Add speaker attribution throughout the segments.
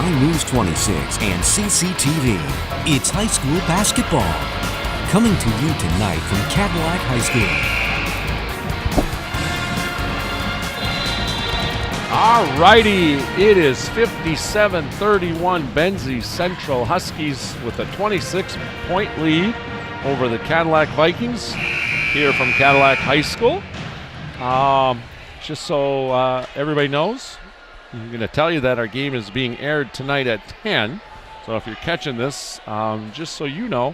Speaker 1: 9 News 26 and CCTV. It's high school basketball. Coming to you tonight from Cadillac High School.
Speaker 2: All righty, it is 57-31 Benzie Central Huskies with a 26-point lead over the Cadillac Vikings here from Cadillac High School. Just so everybody knows, I'm going to tell you that our game is being aired tonight at 10. So if you're catching this, just so you know,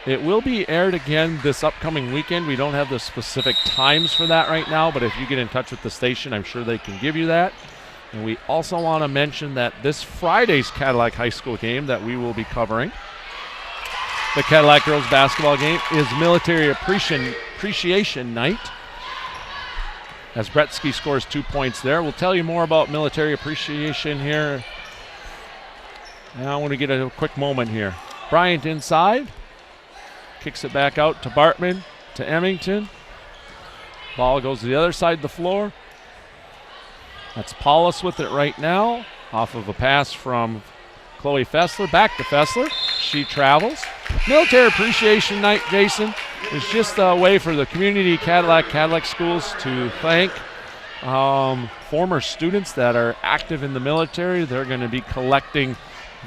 Speaker 2: it will be aired again this upcoming weekend. We don't have the specific times for that right now, but if you get in touch with the station, I'm sure they can give you that. And we also want to mention that this Friday's Cadillac High School game that we will be covering, the Cadillac girls basketball game, is Military Appreciation Night, as Bretsky scores 2 points there. We'll tell you more about Military Appreciation here. Now I want to get a quick moment here. Bryant inside. Kicks it back out to Bartman, to Emmington. Ball goes to the other side of the floor. That's Paulus with it right now. Off of a pass from Chloe Fessler. Back to Fessler. She travels. Military Appreciation Night, Jason, is just a way for the community Cadillac schools to thank former students that are active in the military. They're going to be collecting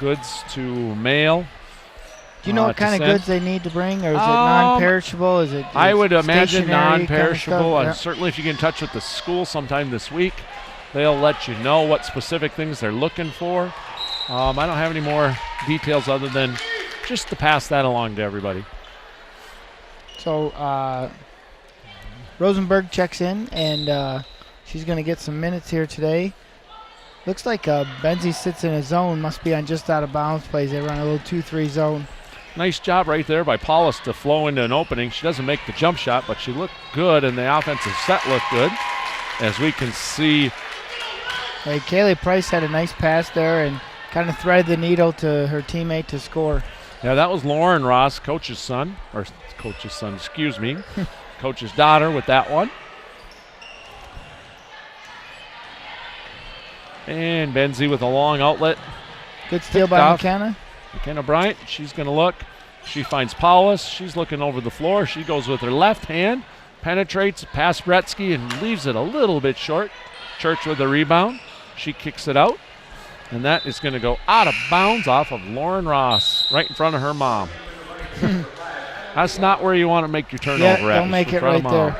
Speaker 2: goods to mail.
Speaker 3: Do you know what kind of goods they need to bring, or is it non-perishable? Is it?
Speaker 2: I would imagine
Speaker 3: Kind
Speaker 2: non-perishable,
Speaker 3: of
Speaker 2: and certainly if you get in touch with the school sometime this week, they'll let you know what specific things they're looking for. I don't have any more details other than just to pass that along to everybody.
Speaker 3: So Rosenberg checks in, and she's going to get some minutes here today. Looks like Benzie sits in a zone, must be on just out of bounds plays. They run a little 2-3 zone.
Speaker 2: Nice job right there by Paulus to flow into an opening. She doesn't make the jump shot, but she looked good, and the offensive set looked good. As we can see,
Speaker 3: Hey, Kaylee Price had a nice pass there and kind of threaded the needle to her teammate to score.
Speaker 2: yeah, that was Lauren Ross, coach's son, excuse me, coach's daughter with that one. And Benzie with a long outlet.
Speaker 3: Good steal by McKenna.
Speaker 2: McKenna Bryant, she's going to look. She finds Paulus. She's looking over the floor. She goes with her left hand, penetrates past Bretsky, and leaves it a little bit short. Church with the rebound. She kicks it out, and that is going to go out of bounds off of Lauren Ross, right in front of her mom. That's not where you want to make your turnover at.
Speaker 3: Don't make it right there.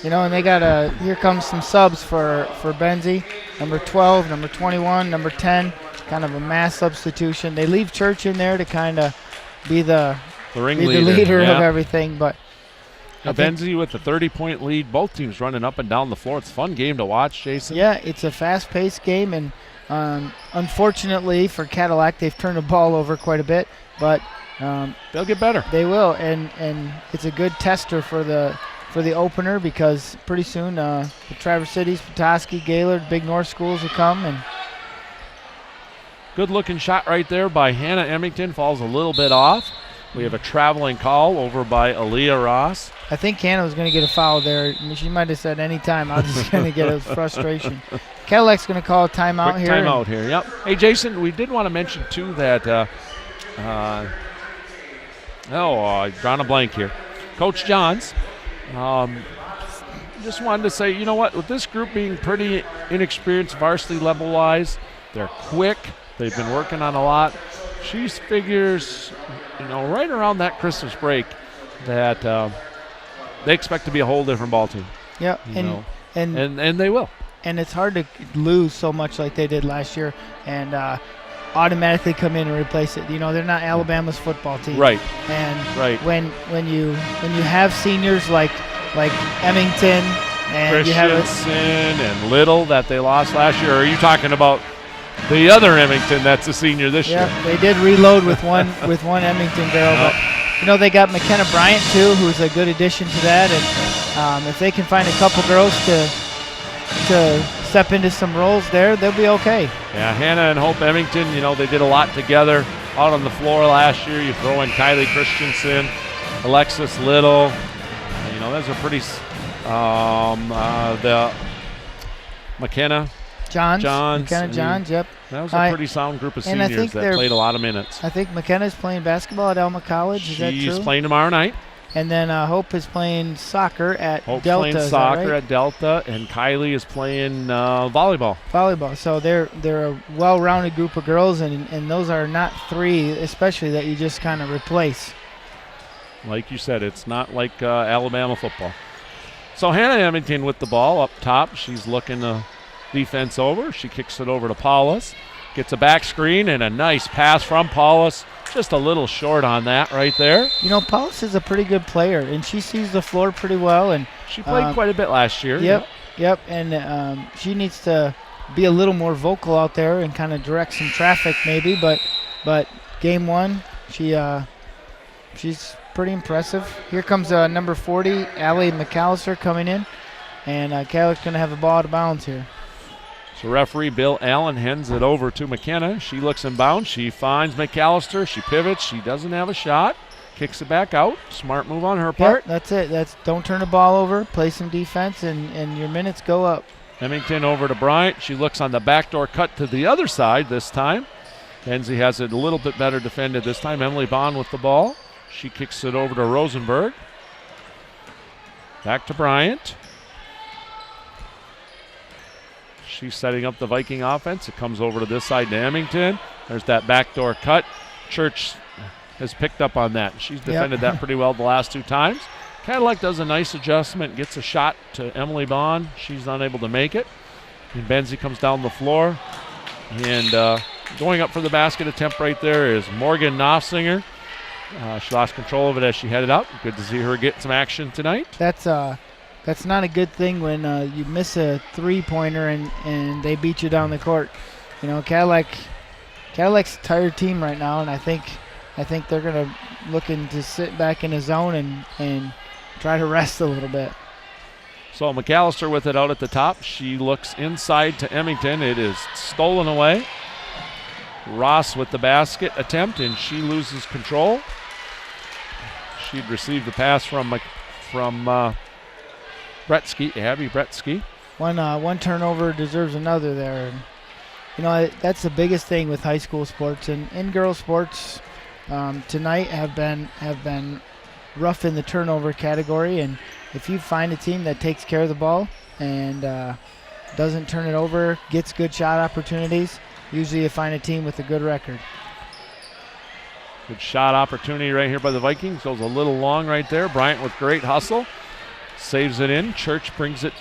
Speaker 3: You know, and they got here comes some subs for Benzie. Number 12, number 21, number 10, kind of a mass substitution. They leave Church in there to kind of be the leader of everything. But
Speaker 2: Benzie with a 30-point lead. Both teams running up and down the floor. It's a fun game to watch, Jason.
Speaker 3: Yeah, it's a fast-paced game, and unfortunately for Cadillac, they've turned the ball over quite a bit. But
Speaker 2: they'll get better.
Speaker 3: They will, and it's a good tester for the opener, because pretty soon the Traverse Cities, Petoskey, Gaylord, big North schools will come. And
Speaker 2: good looking shot right there by Hannah Emmington, falls a little bit off. We have a traveling call over by Aaliyah Ross.
Speaker 3: I think Hannah was going to get a foul there. I mean, she might have said any time. I was just going to get a frustration. Cadillac's going to call a timeout here.
Speaker 2: Timeout here, yep. Hey, Jason, we did want to mention, too, that drawing a blank here. Coach Johns just wanted to say, you know what, with this group being pretty inexperienced varsity level-wise, they're quick. They've been working on a lot. She figures, right around that Christmas break that they expect to be a whole different ball team.
Speaker 3: Yeah,
Speaker 2: and they will.
Speaker 3: And it's hard to lose so much like they did last year and automatically come in and replace it. They're not Alabama's football team.
Speaker 2: Right.
Speaker 3: And when you have seniors like Emmington and you have
Speaker 2: and Little that they lost last year, or are you talking about the other Emmington that's a senior this year?
Speaker 3: Yeah, they did reload with one Emmington girl, but they got McKenna Bryant too, who's a good addition to that, and if they can find a couple girls to step into some roles there, they'll be okay. Yeah,
Speaker 2: Hannah and Hope Emmington, they did a lot together out on the floor last year. You throw in Kylie Christensen, Alexis Little. Those are pretty. The McKenna Johns.
Speaker 3: McKenna Johns, yep.
Speaker 2: That was a pretty sound group of seniors that played a lot of minutes.
Speaker 3: I think McKenna's playing basketball at Alma College. Is that true?
Speaker 2: She's playing tomorrow night.
Speaker 3: And then Hope is playing soccer at
Speaker 2: Hope's
Speaker 3: Delta.
Speaker 2: Playing soccer at Delta, and Kylie is playing volleyball.
Speaker 3: Volleyball. So they're a well-rounded group of girls, and those are not three, especially that you just kind of replace.
Speaker 2: Like you said, it's not like Alabama football. So Hannah Emmington with the ball up top. She's looking the defense over. She kicks it over to Paulus. Gets a back screen and a nice pass from Paulus. Just a little short on that right there.
Speaker 3: You know, Paulus is a pretty good player, and she sees the floor pretty well. And
Speaker 2: she played quite a bit last year.
Speaker 3: Yep. And she needs to be a little more vocal out there and kind of direct some traffic maybe. But game one, she's pretty impressive. Here comes number 40, Allie McAllister, coming in. And Cadillac's going to have the ball out of bounds here.
Speaker 2: So referee Bill Allen hands it over to McKenna. She looks inbound. She finds McAllister. She pivots. She doesn't have a shot. Kicks it back out. Smart move on her part.
Speaker 3: That's it. Don't turn the ball over. Play some defense, and your minutes go up.
Speaker 2: Emmington over to Bryant. She looks on the backdoor cut to the other side this time. Benzie has it a little bit better defended this time. Emily Bond with the ball. She kicks it over to Rosenberg. Back to Bryant. She's setting up the Viking offense. It comes over to this side to Emmington. There's that backdoor cut. Church has picked up on that. She's defended that pretty well the last two times. Cadillac does a nice adjustment, gets a shot to Emily Bond. She's unable to make it. And Benzie comes down the floor. And going up for the basket attempt right there is Morgan Knopfsinger. She lost control of it as she headed out. Good to see her get some action tonight.
Speaker 3: That's not a good thing when you miss a three-pointer and they beat you down the court. You know, Cadillac's a tired team right now, and I think they're going to looking to sit back in the zone and try to rest a little bit.
Speaker 2: So McAllister with it out at the top. She looks inside to Emmington. It is stolen away. Ross with the basket attempt, and she loses control. She'd received the pass from Bretsky, Abby Bretsky.
Speaker 3: One turnover deserves another there. You know, that's the biggest thing with high school sports and girls sports tonight have been rough in the turnover category. And if you find a team that takes care of the ball and doesn't turn it over, gets good shot opportunities, usually you find a team with a good record.
Speaker 2: Good shot opportunity right here by the Vikings. Goes a little long right there. Bryant with great hustle. Saves it in. Church brings it,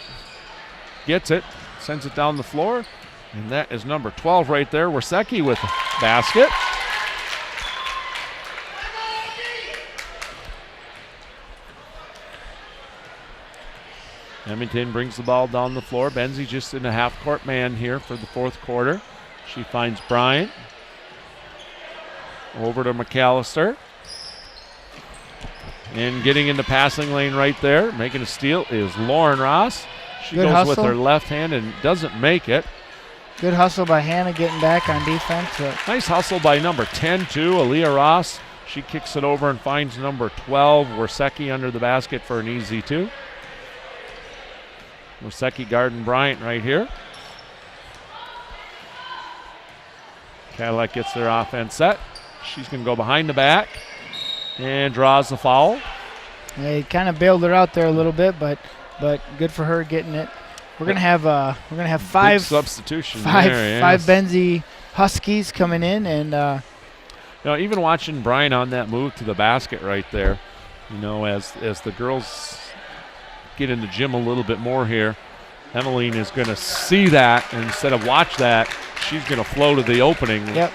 Speaker 2: gets it, sends it down the floor. And that is number 12 right there. Wersecki with the basket. Emmington brings the ball down the floor. Benzie just in a half-court man here for the fourth quarter. She finds Bryant. Over to McAllister. And getting in the passing lane right there, making a steal, is Lauren Ross. She
Speaker 3: Good
Speaker 2: goes
Speaker 3: hustle.
Speaker 2: with her left hand and doesn't make it.
Speaker 3: Good hustle by Hannah getting back on defense.
Speaker 2: Nice hustle by number 10, too, Aaliyah Ross. She kicks it over and finds number 12, Wersecki, under the basket for an easy two. Wersecki guarding Bryant right here. Cadillac gets their offense set. She's going to go behind the back and draws the foul.
Speaker 3: They kind of bailed her out there a little bit, but good for her getting it. We're gonna have five
Speaker 2: big substitution.
Speaker 3: Five Benzie Huskies coming in, and
Speaker 2: even watching Brian on that move to the basket right there, as the girls get in the gym a little bit more here, Emmeline is going to see that, and instead of watch that, she's going to flow to the opening.
Speaker 3: Yep.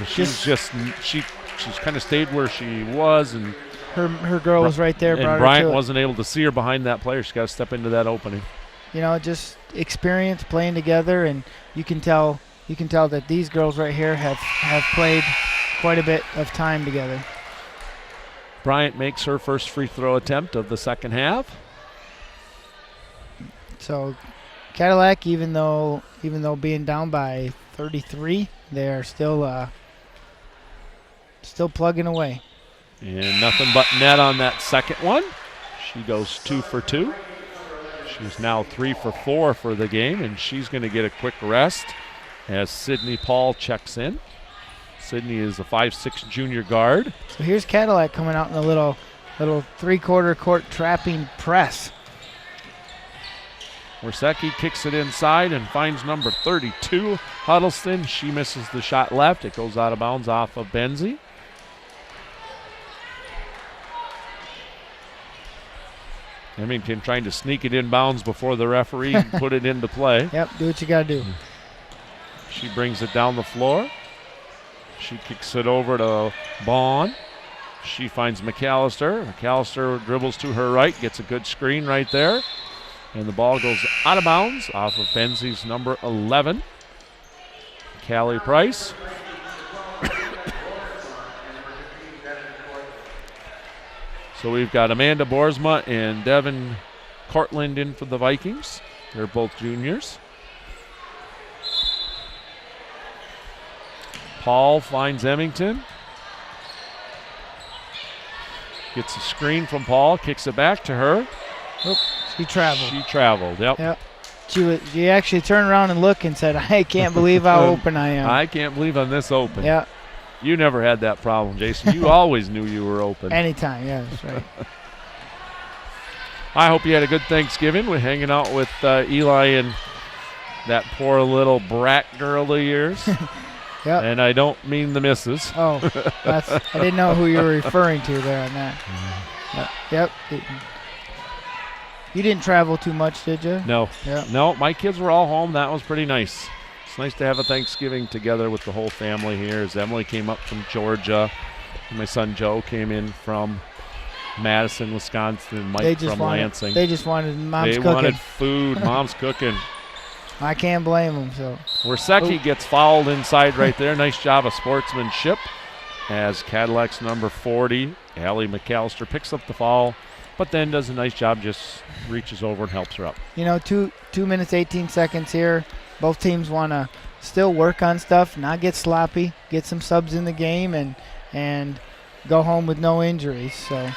Speaker 2: She's kind of stayed where she was, and
Speaker 3: her girl was right there.
Speaker 2: And Bryant wasn't able to see her behind that player. She's got to step into that opening.
Speaker 3: Just experience playing together, and you can tell that these girls right here have played quite a bit of time together.
Speaker 2: Bryant makes her first free throw attempt of the second half.
Speaker 3: So Cadillac, even though being down by 33, they are still plugging away.
Speaker 2: And nothing but net on that second one. She goes 2 for 2. She's now 3 for 4 for the game, and she's going to get a quick rest as Sydney Paul checks in. Sydney is a 5'6" junior guard.
Speaker 3: So here's Cadillac coming out in a little three-quarter court trapping press.
Speaker 2: Wersecki kicks it inside and finds number 32, Huddleston. She misses the shot left. It goes out of bounds off of Benzie. Remington trying to sneak it in bounds before the referee put it into play.
Speaker 3: Yep, do what you got to do.
Speaker 2: She brings it down the floor. She kicks it over to Bond. She finds McAllister. McAllister dribbles to her right, gets a good screen right there. And the ball goes out of bounds off of Benzie's number 11, Callie Price. So we've got Amanda Boersma and Devin Cortland in for the Vikings. They're both juniors. Paul finds Emmington. Gets a screen from Paul, kicks it back to her.
Speaker 3: Oop, she traveled.
Speaker 2: She traveled, yep.
Speaker 3: She actually turned around and looked and said, I can't believe how open I am.
Speaker 2: I can't believe I'm this open.
Speaker 3: Yeah.
Speaker 2: You never had that problem, Jason. You always knew you were open.
Speaker 3: Anytime, yeah, that's right.
Speaker 2: I hope you had a good Thanksgiving. We're hanging out with Eli and that poor little brat girl of yours.
Speaker 3: Yep.
Speaker 2: And I don't mean the missus.
Speaker 3: Oh, I didn't know who you were referring to there on that. Yep. You didn't travel too much, did you?
Speaker 2: No.
Speaker 3: Yep.
Speaker 2: No, my kids were all home. That was pretty nice. It's nice to have a Thanksgiving together with the whole family here. As Emily came up from Georgia. And my son Joe came in from Madison, Wisconsin, and Mike from Lansing.
Speaker 3: They just wanted mom's cooking.
Speaker 2: They wanted food. Mom's cooking.
Speaker 3: I can't blame them. So
Speaker 2: Wersecki gets fouled inside right there. Nice job of sportsmanship as Cadillac's number 40, Allie McAllister, picks up the foul, but then does a nice job, just reaches over and helps her up.
Speaker 3: You know, 2 minutes, 18 seconds here. Both teams want to still work on stuff, not get sloppy, get some subs in the game, and go home with no injuries. So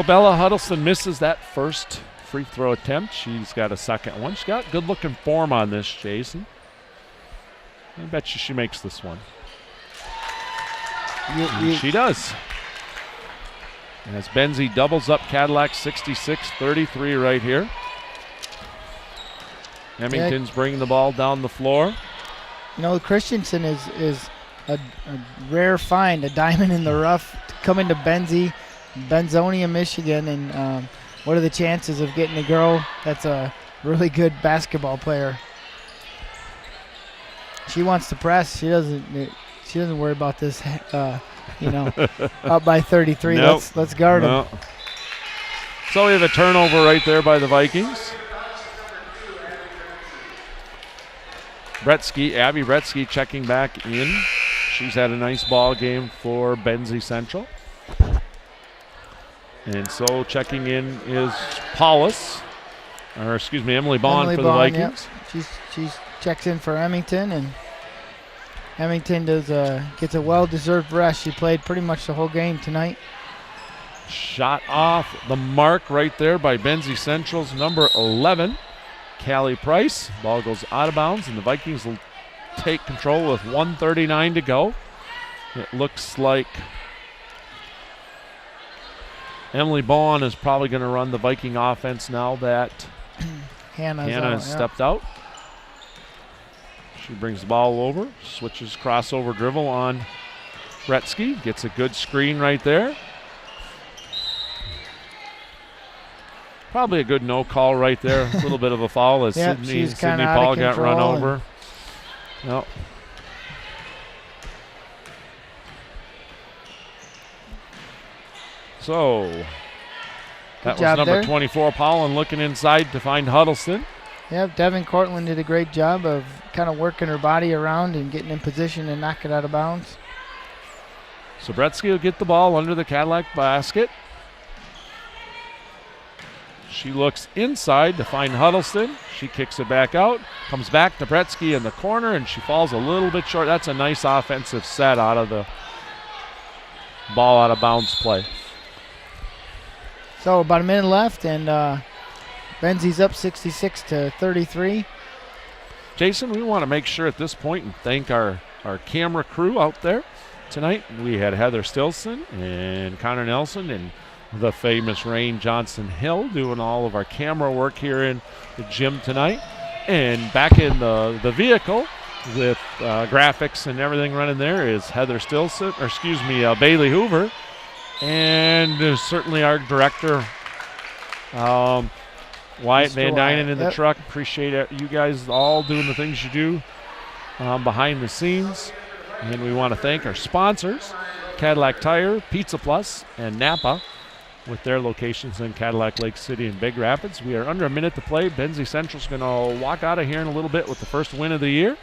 Speaker 2: Bella Huddleston misses that first free throw attempt. She's got a second one. She's got good-looking form on this, Jason. I bet you she makes this one. She does. As Benzie doubles up Cadillac 66-33 right here. Emmington's bringing the ball down the floor.
Speaker 3: You know, Christensen is a rare find, a diamond in the rough, coming to Benzonia, Michigan, and what are the chances of getting a girl that's a really good basketball player? She wants to press. She doesn't worry about this. Up by 33.
Speaker 2: Nope.
Speaker 3: Let's guard them.
Speaker 2: So we have a turnover right there by the Vikings. Abby Bretsky checking back in. She's had a nice ball game for Benzie Central. And so checking in is Emily Bond for the Vikings.
Speaker 3: Yep. She's checks in for Emmington, and Emmington gets a well-deserved rest. She played pretty much the whole game tonight.
Speaker 2: Shot off the mark right there by Benzie Central's number 11, Callie Price. Ball goes out of bounds, and the Vikings will take control with 1:39 to go. It looks like Emily Bond is probably going to run the Viking offense now that Hannah has stepped out. She brings the ball over, switches crossover dribble on Bretsky, gets a good screen right there. Probably a good no call right there. A little bit of a foul as Sydney Paul got run over. Yep. So that was number 24, Pollen, looking inside to find Huddleston.
Speaker 3: Yep, Devin Cortland did a great job of kind of working her body around and getting in position and knock it out of bounds.
Speaker 2: So Bretsky will get the ball under the Cadillac basket. She looks inside to find Huddleston. She kicks it back out, comes back to Bretsky in the corner, and she falls a little bit short. That's a nice offensive set out of the ball out of bounds play.
Speaker 3: So about a minute left, and Benzie's up 66-33.
Speaker 2: Jason, we want to make sure at this point and thank our camera crew out there tonight. We had Heather Stilson and Connor Nelson and the famous Rain Johnson Hill doing all of our camera work here in the gym tonight. And back in the vehicle with graphics and everything running there is Heather Stilson, Bailey Hoover. And certainly our director, Wyatt Van Dynen in the truck. Appreciate it. You guys all doing the things you do behind the scenes. And we want to thank our sponsors, Cadillac Tire, Pizza Plus, and Napa, with their locations in Cadillac, Lake City, and Big Rapids. We are under a minute to play. Benzie Central's going to walk out of here in a little bit with the first win of the year.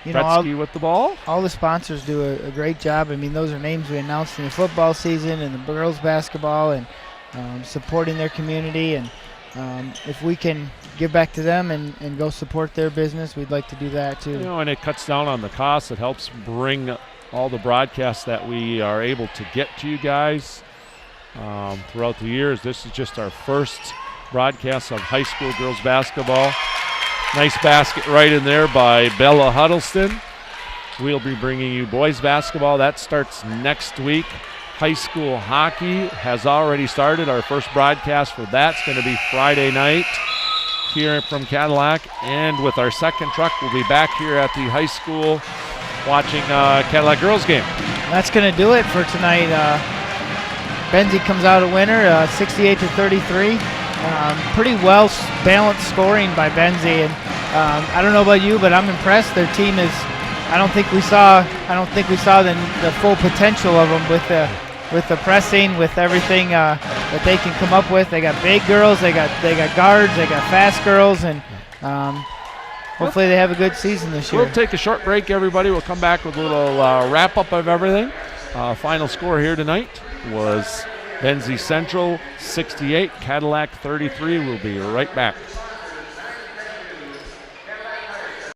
Speaker 2: Gretzky with the ball.
Speaker 3: All the sponsors do a great job. I mean, those are names we announced in the football season and the girls basketball, and supporting their community. And if we can give back to them and go support their business, we'd like to do that too.
Speaker 2: And it cuts down on the costs. It helps bring all the broadcasts that we are able to get to you guys throughout the years. This is just our first broadcast of high school girls basketball. Nice basket right in there by Bella Huddleston. We'll be bringing you boys basketball. That starts next week. High school hockey has already started. Our first broadcast for that's going to be Friday night here from Cadillac. And with our second truck, we'll be back here at the high school watching Cadillac girls game.
Speaker 3: That's going to do it for tonight. Benzie comes out a winner, 68-33. Pretty well balanced scoring by Benzie, and I don't know about you, but I'm impressed. Their team is. I don't think we saw the full potential of them with the pressing, with everything that they can come up with. They got big girls, they got guards, they got fast girls, and hopefully they have a good season this year.
Speaker 2: We'll take a short break, everybody. We'll come back with a little wrap-up of everything. Final score here tonight was Benzie Central 68, Cadillac 33. We'll be right back.